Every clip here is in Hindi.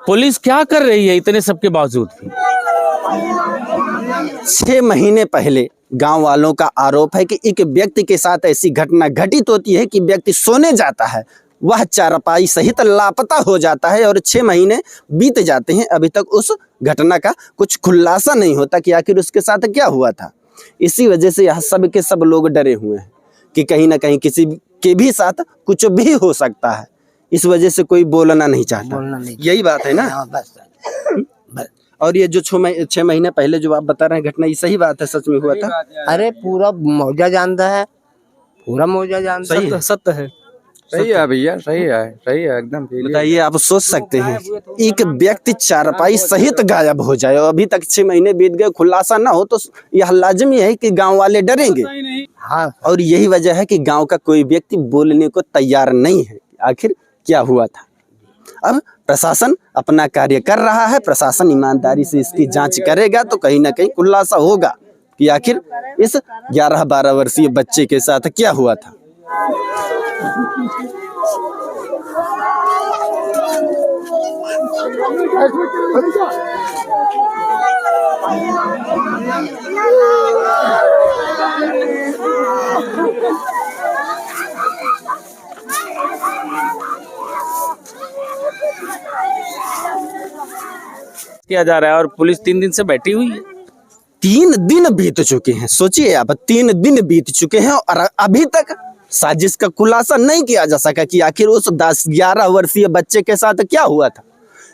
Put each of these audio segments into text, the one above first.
पुलिस क्या कर रही है इतने सबके बावजूद भी? 6 महीने पहले गांव वालों का आरोप है कि एक व्यक्ति के साथ ऐसी घटना घटित होती है कि व्यक्ति सोने जाता है, वह चारपाई सहित लापता हो जाता है और 6 महीने बीत जाते हैं, अभी तक उस घटना का कुछ खुलासा नहीं होता कि आखिर उसके साथ क्या हुआ था। इसी वजह से यह सब के सब लोग डरे हुए हैं कि कहीं ना कहीं किसी के भी साथ कुछ भी हो सकता है। इस वजह से कोई बोलना नहीं चाहता। यही बात है ना। बस। और ये जो 6 महीने पहले जो आप बता रहे हैं घटना, ये सही बात है? सच में हुआ था? अरे पूरा मौजा जानता है, पूरा मौजा जानता है। सही है, सत्य है। सही है भैया, सही है एकदम। बताइए, आप सोच सकते हैं एक व्यक्ति चारपाई सहित गायब हो जाए और अभी तक 6 महीने बीत गए, खुलासा ना हो, तो यह लाजमी है कि गांव वाले डरेंगे। हाँ, और यही वजह है कि गांव का कोई व्यक्ति बोलने को तैयार नहीं है आखिर क्या हुआ था। अब प्रशासन अपना कार्य कर रहा है, प्रशासन ईमानदारी से इसकी जांच करेगा तो कहीं ना कहीं खुलासा होगा कि आखिर इस 11-12 वर्षीय बच्चे के साथ क्या हुआ था। किया जा रहा है और पुलिस 3 दिन से बैठी हुई है। 3 दिन बीत चुके हैं, सोचिए आप, 3 दिन बीत चुके हैं और अभी तक साजिश का खुलासा नहीं किया जा सका कि आखिर उस 10-11 वर्षीय बच्चे के साथ क्या हुआ था।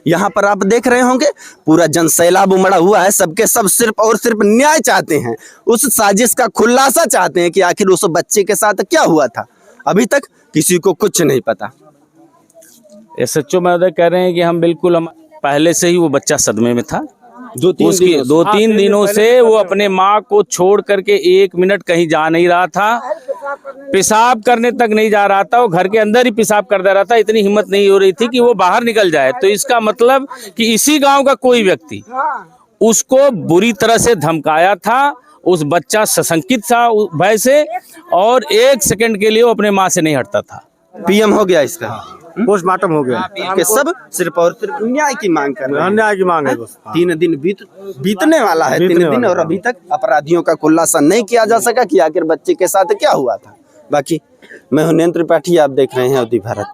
यहाँ पर आप देख रहे होंगे पूरा जनसैलाब उमड़ा हुआ है, सबके सब सिर्फ और सिर्फ न्याय चाहते हैं, उस साजिश का खुलासा चाहते हैं कि आखिर उस बच्चे के साथ क्या हुआ था। अभी तक किसी को कुछ नहीं पता। एसएचओ महोदय कह रहे हैं कि हम बिल्कुल, हम पहले से ही वो बच्चा सदमे में था। 2-3 दिनों से वो अपने माँ को छोड़ करके 1 मिनट कहीं जा नहीं रहा था, पेशाब करने तक नहीं जा रहा था, वो घर के अंदर ही पेशाब कर दे रहा था। इतनी हिम्मत नहीं हो रही थी कि वो बाहर निकल जाए। तो इसका मतलब कि इसी गांव का कोई व्यक्ति उसको बुरी तरह से धमकाया था। उस बच्चा सशंकित था भय से और 1 सेकंड के लिए वो अपने माँ से नहीं हटता था। पीएम हो गया, इसका पोस्टमार्टम हो गया कि सब सिर्फ और सिर्फ न्याय की मांग कर रहे हैं। न्याय की मांग है बस। 3 दिन बीतने वाला है, 3 दिन, और अभी तक अपराधियों का खुलासा नहीं किया जा सका कि आखिर बच्चे के साथ क्या हुआ था। बाकी मैं हूं नेत्र त्रिपाठी, आप देख रहे हैं अवधि भारत।